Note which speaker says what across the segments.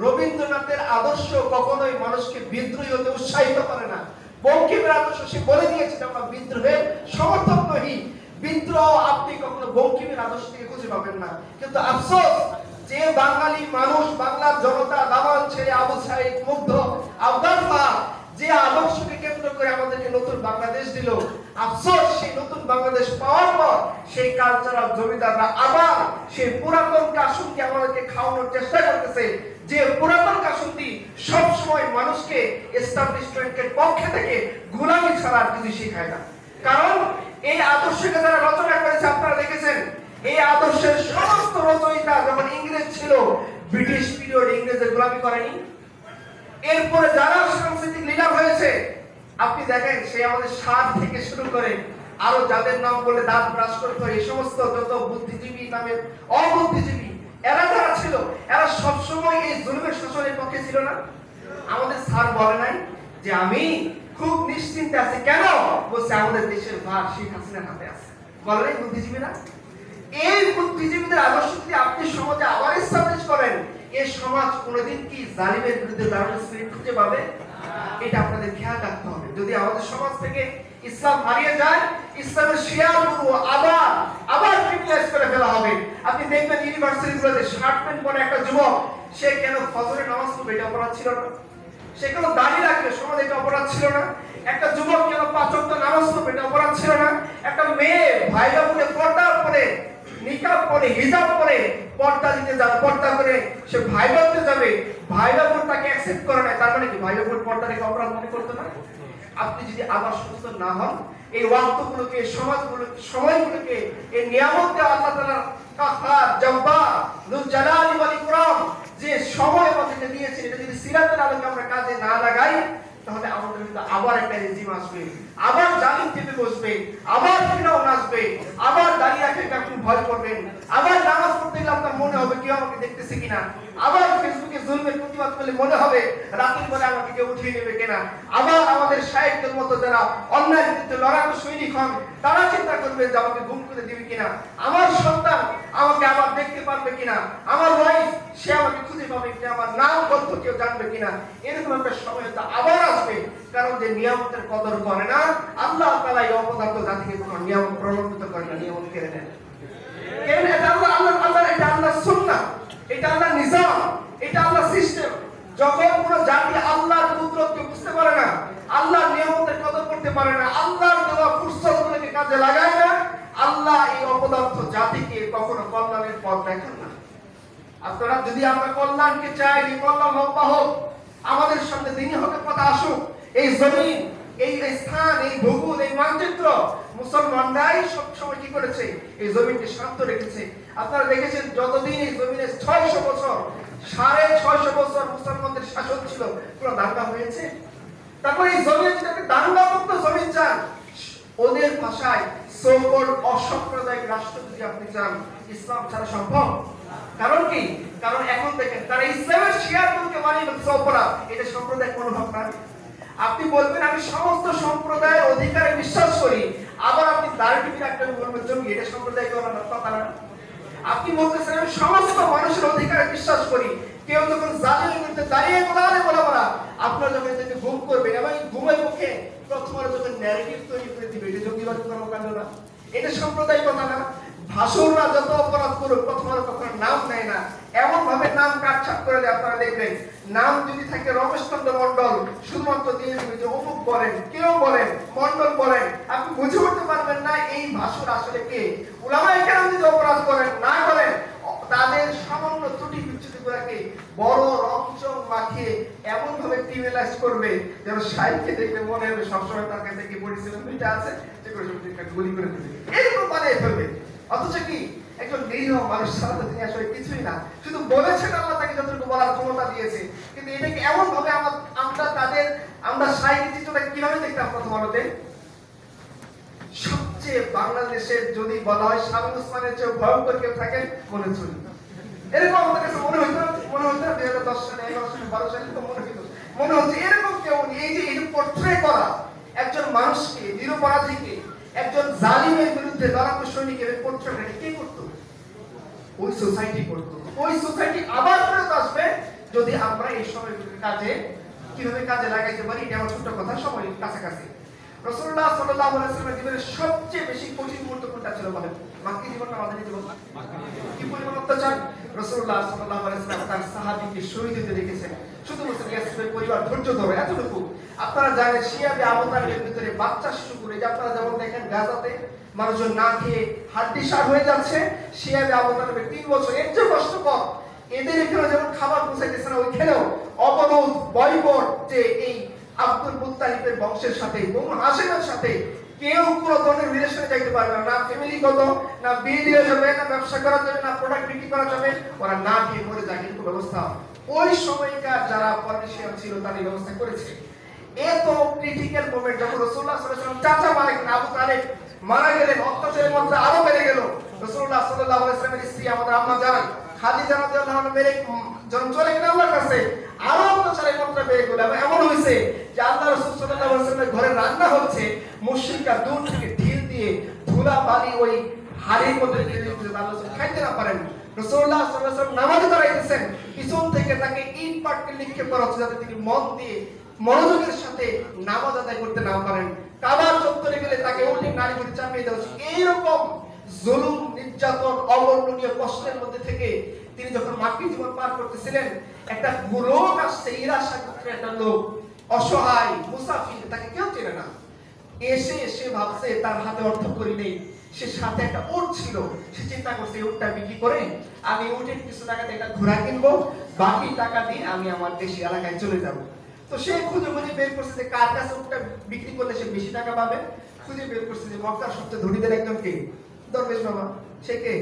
Speaker 1: রবীন্দ্রনাথের আদর্শ কখনোই মানুষকে বিদ্রোহী হতে উৎসাহিত করে না। বঙ্কিমের আদর্শ সে বলে দিয়েছে আমরা বিদ্রোহের সমর্থক নহি। বিদ্রোহ আপনি কখনো বঙ্কিমের আদর্শ থেকে খুঁজে পাবেন না। কিন্তু আফসোস যে বাঙালি মানুষ, বাংলার জনতা দামান ছেড়ে আবু সাইদ, মুগ্ধ, আফগান যে আদর্শকে কেন্দ্র করে আমাদেরকে নতুন বাংলাদেশ দিল, আফসোস সেই নতুন বাংলাদেশ পাওয়ার পর সেই কালচারাল জমিদাররা আবার সেই পুরাতন কাসুনকে আমাদেরকে খাওয়ানোর চেষ্টা করতেছে, যে পুরাতন কাসুনটি সবসময় মানুষকে এস্টাবলিশমেন্টের পক্ষে থেকে গোলামি ছাড়া আর কিছু শেখায় না। কারণ এই আদর্শকে যারা রচনা করেছে আপনারা দেখেছেন, এই আদর্শের সমস্ত রচয়িতা যখন ইংরেজ ছিল, ব্রিটিশ পিরিয়ড ইংরেজের গোলামি করেনি। এরপরে যারা সাংস্কৃতিক লিডার হয়েছে আপনি দেখেন, সে আমাদের সার থেকে শুরু করে আরো যাদের নাম বলে দাঁত ব্রাশ করতে হয়, এই সমস্ত যত বুদ্ধিজীবী নামের অবুদ্ধিজীবী এরা যারা ছিল, এরা সবসময় এই জুলুমের শাসনের পক্ষে ছিল না। আমাদের স্যার বলে নাই যে আমি খুব নিশ্চিন্তে আছি, কেন বলছে আমাদের দেশের ভার শেখ হাসিনার হাতে আছে, বলে নাই বুদ্ধিজীবীরা। এই বুদ্ধিজীবীদের আদর্শ যদি আপনি সমাজে আবার এস্টাবলিশ করেন, এই সমাজ কোনোদিন কি জালিমের বিরুদ্ধে দাঁড়ানোর স্পিরিট খুঁজে পাবে? এটা আপনাদের খেয়াল রাখতে হবে। যদি আমাদের সমাজ থেকে ইসলাম হারিয়ে যায়, ইসলামের শিয়ারগুলো আবার ক্রিমিনালাইজ করে ফেলা হবে। আপনি দেখবেন ইউনিভার্সিটিগুলোতে শার্ট প্যান্ট পরে একটা যুবক, সে কেন ফজরের নামাজ পড়বে এটা অপরাধ ছিল না? সে কেন দাঁড়িয়ে রাখবে সমাজে এটা অপরাধ ছিল না? একটা যুবক কেন 5 ওয়াক্ত নামাজ পড়বে এটা অপরাধ ছিল না? একটা মেয়ে ভাইরা বলে পর্দা পরে, নিকাব পরে, হিজাব পরে পর্দা দিতে যাবে, পর্দা করে সে ভাই বোনতে যাবে, ভাই বোন তাকে অ্যাকসেপ্ট করে না, তার মানে কি ভাই বোন পর্দাকে অপরাধ মনে করতে না? আপনি যদি আবার সচেতন না হন, এই ওয়াক্তগুলোকে, সমাজগুলোকে, সময়গুলোকে, এই নিয়ামত দেওয়া আল্লাহ তাআলার কাফার জব্বার যুল জালালি ওয়াল ইকরাম যে সময় আমাদেরকে দিয়েছেন, এটা যদি সিরাতের আলোকে আমরা কাজে না লাগাই, তাহলে আমাদের ভিতরে আবার একটা রেজিম আসবে, আবার জালিম চেপে বসবে, আবার ফিরাউন আসবে, আবার দাঁড়িয়ে রাখে আপনি ভয় করবেন, আবার নামাজ পড়তে গেলে আপনার মনে হবে কেউ আমাকে দেখতেছে কিনা, আবার ফেসবুকে জুলমের প্রতিবাদ করলে মনে হবে রাতের বেলা আমাকে কেউ উঠিয়ে নেবে কিনা, আবার আমাদের শায়েখদের মতো যারা অন্যায়ের বিরুদ্ধে লড়াকু সৈনিক হন তারা চিন্তা করবে যে আমাকে গুম করে দিবে কিনা, আমার সন্তান আমাকে আবার দেখতে পারবে কিনা, আমার ওয়াইফ সে আমাকে খুঁজে পাবে কিনা, আমার নাম গল্প কেউ জানবে কিনা। এরকম একটা সময় তো আবার আসবে। কারণ যে নিয়ামতের কদর করে না, আল্লাহ তাআলা এই অপদার্থ জাতিকে কোনো নিয়ামত প্রলম্বিত করে না, নিয়ামত কেড়ে নেন। কেন? এটা আল্লাহ এটা আল্লাহর সুন্নাহ, এটা আল্লাহর নিজাম, এটা আল্লাহর সিস্টেম। যখন কোনো জাতি আল্লাহর কুদরতকে বুঝতে পারে না, আল্লাহর নিয়ামতের কদর করতে পারে না, আল্লাহর দেওয়া ফুরসতগুলোকে কাজে লাগায় না, আল্লাহ এই অপদার্থ জাতিকে কখনো কল্যাণের পথ দেখান না। আপনারা যদি আমরা কল্যাণকে চাই, এই কল্যাণ লম্বা হোক, আমাদের সামনে দিনই হকের কথা আসুক, এই জমিন, এই স্থান, এই ভূগোল, এই মানচিত্র মুসলমানরাই সবসময় কি করেছে? এই জমিনকে শান্ত রেখেছে। আপনারা দেখেছেন যতদিন এই জমিনে 600 বছর, 650 বছর মুসলমানদের শাসন ছিল, কোনো দাঙ্গা হয়েছে? তারপর এই জমিনে যদি একটা দাঙ্গা মুক্ত জমিন চান, ওদের ভাষায় সোকল অসাম্প্রদায়িক রাষ্ট্র যদি আপনি চান, ইসলাম ছাড়া সম্ভব? কারণ কি? কারণ এখন দেখেন তারা ইসলামের শিয়ারগুলোকে মানিয়ে নিচ্ছে অপরাধ, এটা সাম্প্রদায়িক মনোভাব না। আপনি বলবেন আমি সমস্ত সম্প্রদায়ের অধিকারে বিশ্বাস করি, আবার আপনি দাঁড়িয়ে একটা বলবেন জমি, এটা সাম্প্রদায়িক কথা না। আপনি বলতেছেন আমি সমস্ত মানুষের অধিকারে বিশ্বাস করি, কেউ যখন জালিমের বিরুদ্ধে দাঁড়িয়ে বলা আপনারা যখন এটাকে গুম করবেন এবং ঘুমের মুখে প্রথমে যখন ন্যারেটিভ তৈরি করে দিবে, এটা জঙ্গিবাদ কর্মকাণ্ড না, এটা সাম্প্রদায়িক কথা না। ভাষণরা যত অপরাধ করুক প্রথমে কখনো নাম নেয় না, এমন ভাবে নাম কাটছাট করে দেয়। আপনারা দেখবেন নাম যদি থাকে রমেশচন্দ্র মন্ডল, শুধুমাত্র দিয়ে দিবে যে অমুক বলেন, কেউ বলেন, মন্ডল বলেন, আপনি বুঝে উঠতে পারবেন না এই ভাষণ আসলে কে। উলামায়ে কেরাম যদি অপরাধ করেন না করেন, তাদের সামান্য ত্রুটি বিচ্যুতিগুলোকে বড় রংচং মাখিয়ে এমন ভাবে ক্রিমিনালাইজ করবে যেন শাইখকে দেখলে মনে হবে সবসময় তার কাছে কি পরিশ্রম দুইটা আছে, যে করে গুলি করে দেবে, এরকম বানিয়ে ফেলবে। অথচ কি একজন নিরীহ মানুষ ছাড়া তো তিনি আসলে কিছুই না, শুধু বলেছেন আল্লাহ তাকে যতটুকু বলার ক্ষমতা দিয়েছে। কিন্তু এটাকে এমন ভাবে আমরা শাইখের চিত্রটাকে কিভাবে দেখতাম প্রথম আলোতে? সবচেয়ে বাংলাদেশের যদি বলা হয় শামীম ওসমানের চেয়ে ভয়ঙ্কর কেউ থাকেন মনে চলি, এরকম আমাদের কাছে মনে হইতো 2010 সালে, 11 সালে, 12 সালে মনে হচ্ছে এরকম কেউ। এই যে পোর্ট্রে করা একজন মানুষকে, নিরপরাধীকে, একজন জালিমের বিরুদ্ধে লড়াকু সৈনিকের পোর্ট্রেট কে করতো? ওই সোসাইটি করতো। ওই সোসাইটি আবার ফেরত আসবে যদি আমরা এই সময় কাজে কিভাবে কাজে লাগাইতে পারি, এটা আমার ছোট্ট কথা, সময় কাছাকাছি। রাসূলুল্লাহ সাল্লাল্লাহু আলাইহি ওয়াসাল্লামের জীবনের সবচেয়ে বেশি কঠিন মুহূর্ত কোনটা ছিল বলেন? মাক্কি জীবন না মাদানী জীবন? কি পরিমাণ অত্যাচার! রাসূলুল্লাহ সাল্লাল্লাহু আলাইহি ওয়াসাল্লাম তার সাহাবীকে শহীদ হতে দেখেছেন। শুধু বলছেন ইয়াসিরের পরিবার ধৈর্য ধরো, এতটুকু। আপনারা জানেন শিয়াবে আবু তালেবের ভিতরে বাচ্চা শিশু করে, যে আপনারা যেমন দেখেন গাজাতে মানুষজন না খেয়ে হাড্ডিসার হয়ে যাচ্ছে, শিয়াবে আবু তালেবের 3 বছর, এর যে কষ্টকর। এদের এখানে যেমন খাবার পৌঁছাইতেছে না, ওইখানেও অবরোধ বয়কট, যে এই আব্দুল মুত্তালিবের বংশের সাথে, বনু হাশিমের সাথে কেউ কোনো ধরনের রিলেশনে যাইতে পারবে না, ফ্যামিলিগত, না বিয়ে দেওয়া যাবে, না ব্যবসা করা যাবে, না প্রোডাক্ট বিক্রি করা যাবে, ওরা না খেয়ে মরে যায়। কিন্তু ব্যবস্থা ওই সময়কার যারা পলিটিশিয়ান ছিল তারা এই ব্যবস্থা করেছে। এত ক্রিটিক্যাল মোমেন্ট যখন রাসূলুল্লাহ সাল্লাল্লাহু আলাইহি ওয়াসাল্লাম চাচা মারা গেলেন, আবু তালেব মারা গেলেন, অত্যাচারের মাত্রা আরো বেড়ে গেল। রাসূলুল্লাহ সাল্লাল্লাহু আলাইহি ওয়াসাল্লামের স্ত্রী আমাদের আম্মা জান খাদিজা রাদিয়াল্লাহু আনহা মেরে যখন চলে গেলেন আল্লাহর কাছে, আরো অত্যাচারের মাত্রা বেড়ে গেল। এমন হয়েছে যে আল্লাহ রাসূল সাল্লাল্লাহু আলাইহি ওয়াসাল্লামের ঘরে রান্না হচ্ছে, মুশরিকরা দূর থেকে ঢিল দিয়ে ধুলা বালি ওই হাড়ির মধ্যে ঢেলে দিতে, আল্লাহ রাসূল খাইতে না পারেন। রাসূলুল্লাহ সাল্লাল্লাহু আলাইহি ওয়াসাল্লাম নামাজে দাঁড়াইতেছেন, পিছন থেকে তাকে ইট পাটকেল নিক্ষেপ করা হচ্ছে যাতে তিনি মন দিয়ে মনোযোগের সাথে নামাজ আদায় করতে না পারেন। কাবার চত্বরে গেলে তাকে উল্টে নারী করে চাপিয়ে দেওয়া হচ্ছে। এইরকম জুলুম, নির্যাতন, অবর্ণনীয় কষ্টের মধ্যে থেকে তিনি যখন মাক্কি জীবন পার করতেছিলেন, একটা লোক আসছে, ইরাশা গোত্রের একটা লোক, অসহায় মুসাফির, তাকে কেউ চেনে না। এসে সে ভাবছে তার হাতে অর্থ করি নেই, সে সাথে একটা উট ছিল, সে চিন্তা করছে এই উটটা বিক্রি করে আমি উটের কিছু টাকাতে একটা ঘোড়া কিনবো, বাকি টাকা দিয়ে আমি আমার দেশি এলাকায় চলে যাব। তো সে খুঁজে খুঁজে বের করছে যে কার কাছে উটটা বিক্রি করলে সে বেশি টাকা পাবে। খুঁজে বের করছে যে মক্কার সবচেয়ে ধনীদের একজন কে? দরবেশ বাবা। সে কে?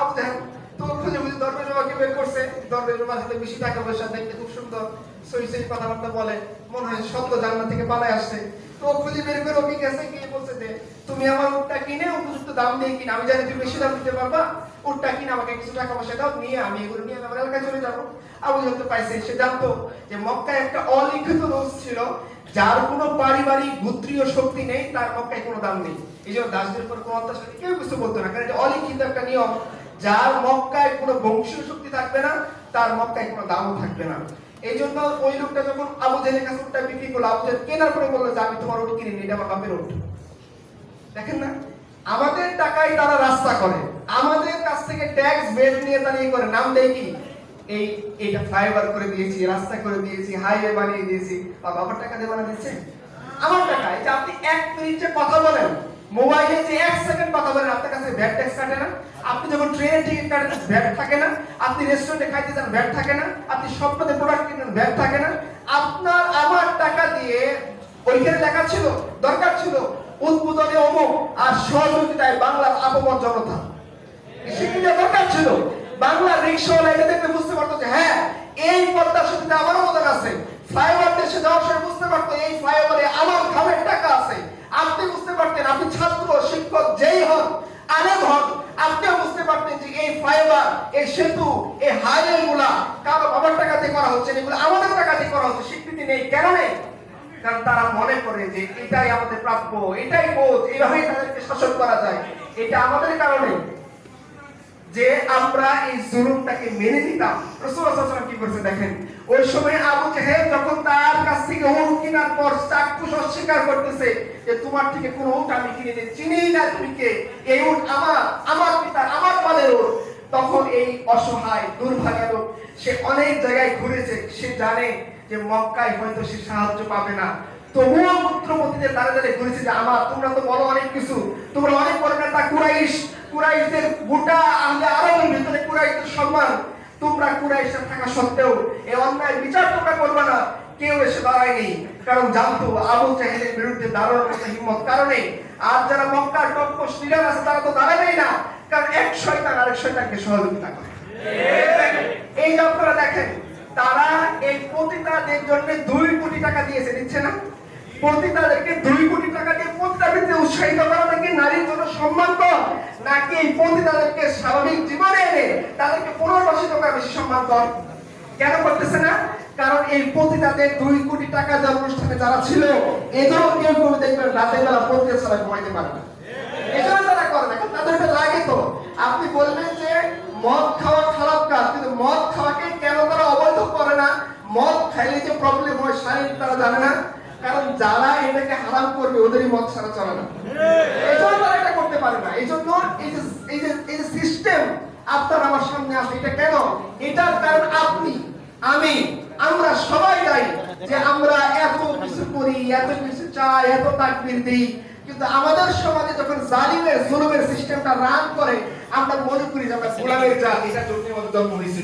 Speaker 1: আবু জাহেল। তো খুঁজে খুঁজে দরবেশ বাবাকে বের করছে। দরবেশ বাবার হাতে বেশি টাকা পয়সা, দেখতে খুব সুন্দর, সই সই কথাবার্তা বলে, মনে হয় সত্য জান্নাত থেকে পালায় আসছে। তো খুঁজে বের করে ওকে গেছে, গিয়ে বলছে যে তুমি আমার উটটা কিনে উপযুক্ত দাম দিয়ে কিনে, আমি জানি তুমি বেশি দাম দিতে পারবা, উটটা কিনে আমাকে কিছু টাকা পয়সা দাও, নিয়ে আমি এগুলো নিয়ে আমার এলাকায় চলে যাবো। আবু জাহেল তো পাইছে, সে জানতো যে মক্কায় একটা অলিখিত রুলস ছিল, যার কোনো পারিবারিক গোত্রীয় শক্তি নেই তার মক্কায় কোনো দাম নেই। এই জন্য দাসদের উপর কোনো অত্যাচার কেউ কিছু বলতো না, কারণ এটা অলিখিত একটা নিয়ম। যার মক্কায় কোনো বংশীয় শক্তি থাকবে না তার মক্কায় কোনো দামও থাকবে না। এই জন্য ওই লোকটা যখন আবু জাহেলের কাছে উটটা বিক্রি করলো, আবু জাহেল কেনার পরে বললো যে আমি তোমার উট কিনে নিই, এটা আমার বাপের উট। দেখেন না, আমাদের টাকায় তারা রাস্তা করে, আমাদের কাছ থেকে ট্যাক্স বের নিয়ে তারা এই করে, নাম দেয় কি এইটা ফ্লাইওভার করে দিয়েছি, রাস্তা করে দিয়েছি, হাইওয়ে বানিয়ে দিয়েছি। বাবার টাকা দিয়ে বানিয়ে দিচ্ছে আমার টাকা। এই যে আপনি 1 মিনিটে কথা বলেন, মোবাইলে যে 1 সেকেন্ড কথা বলেন, আপনার কাছে ভ্যাট ট্যাক্স কাটে না? আপনি যখন ট্রেনের টিকিট কাটেন ভ্যাট থাকে না? আপনি রেস্টুরেন্টে খাইতে যান ভ্যাট থাকে না? আপনি স্বপ্নতে প্রোডাক্ট কিনেন ভ্যাট থাকে না? আপনার আমার টাকা দিয়ে ওইখানে লেখা ছিল, দরকার ছিল উদ্বোধনে অমুক আর সহযোগিতায় বাংলার আপমর জনতা, সেটা দরকার ছিল। বাংলা রিক্সাওয়ালা এটা দেখলে বুঝতে পারতো যে হ্যাঁ এই পদ্মা সেতুতে আমার অবদান আছে। ফ্লাইওভার দেশে যাওয়ার সময় বুঝতে পারতো এই ফ্লাইওভারে আমার ঘামের টাকা আছে। আপনি বুঝতে পারতেন, আপনি ছাত্র শিক্ষক যেই হন, আলেম হন, আপনিও বুঝতে পারতেন যে এই ফ্লাইওভার, এই সেতু, এই হাইওয়ে গুলা কারো বাবার টাকাতে করা হচ্ছে, এগুলো আমাদের টাকাতে করা হচ্ছে। স্বীকৃতি নেই, কেন নেই? কারণ তারা মনে করে যে এটাই আমাদের প্রাপ্য, এটাই বোধ, এইভাবেই তাদেরকে শাসন করা যায়। এটা আমাদের কারণে যে আমরা এই জুলুমটাকে মেনে নিতাম। রাসূলুল্লাহ সাল্লাল্লাহু আলাইহি ওয়াসাল্লাম কি করেছে দেখেন, ওই সময় আবু জাহেল যখন তার কাছ থেকে উট কেনার পর চাক্ষুষ অস্বীকার করতেছে যে তোমার থেকে কোনো উট আমি কিনে নিই, চিনিই না তুমি কে, এই উট আমার পিতার, আমার মালের উট। তখন এই অসহায় দুর্ভাগা লোক, সে অনেক জায়গায় ঘুরেছে, সে জানে যে মক্কায় হয়তো সে সাহায্য পাবে না, তবুও পুত্রপতিদের দ্বারা দ্বারা ঘুরেছে যে আমার, তোমরা তো বলো অনেক কিছু, তোমরা অনেক বড় নেতা কুরাইশ, কুরাইশদের গোটা আহলে আরবের ভিতরে কুরাইশদের সম্মান, তোমরা কুরাইশে থাকা সত্ত্বেও এই অন্যায় বিচার তোমরা করবে না। কেউ এসে দাঁড়ায়নি, কারণ জানতো আবু জাহেলের বিরুদ্ধে দাঁড়ানোর মতো হিম্মত কারণে। আর যারা মক্কার টপ মোস্ট লিডার আছে তারা তো দাঁড়াবেই না, কারণ এক শয়তান আরেক শয়তানকে সহযোগিতা করে। এই যে আপনারা দেখেন, তারা এই পতিতাদের জন্য 2 কোটি টাকা দিয়েছে, দিচ্ছে না? পতিতাদেরকে 2 কোটি টাকা দিয়ে পতিতাদেরকে উৎসাহিত করা নাকি নারীর জন্য সম্মান কর, নাকি এই পতিতাদেরকে স্বাভাবিক জীবনে এনে তাদেরকে পুনর্বাসিত করা বেশি সম্মান কর? কেন করতেছে না? কারণ এই পতিতাদের 2 কোটি টাকা দেওয়ার অনুষ্ঠানে যারা ছিল, এদেরও কেউ কেউ দেখবেন রাতের বেলা পতিতা ছাড়া ঘুমাইতে পারে না। এজন্য তারা করে না, কারণ তাদেরকে লাগে। তো আপনি বলবেন যে মদ খাওয়া খারাপ কাজ, কিন্তু মদ খাওয়াকে কেন তারা অবৈধ করে না? মদ খাইলে যে প্রবলেম হয় শারীরিক তারা জানে না, কারণ যারা এটাকে হারাম করবে ওদেরই মদ ছাড়া চলে না, এই জন্য তারা এটা করতে পারে না। এই জন্য এই যে সিস্টেম আপনার আমার সামনে আছে, এটা কেন? এটার কারণ আপনি, আমি, আমরা সবাই দায়ী যে আমরা এত কিছু করি, এত কিছু চাই, এত তাকবীর দিই, কিন্তু আমাদের সমাজে যখন জালিমের জুলুমের সিস্টেমটা রান করে আমরা মনে করি যে আমরা গোলামের জাত, এটা জন্য জন্ম হয়েছিল।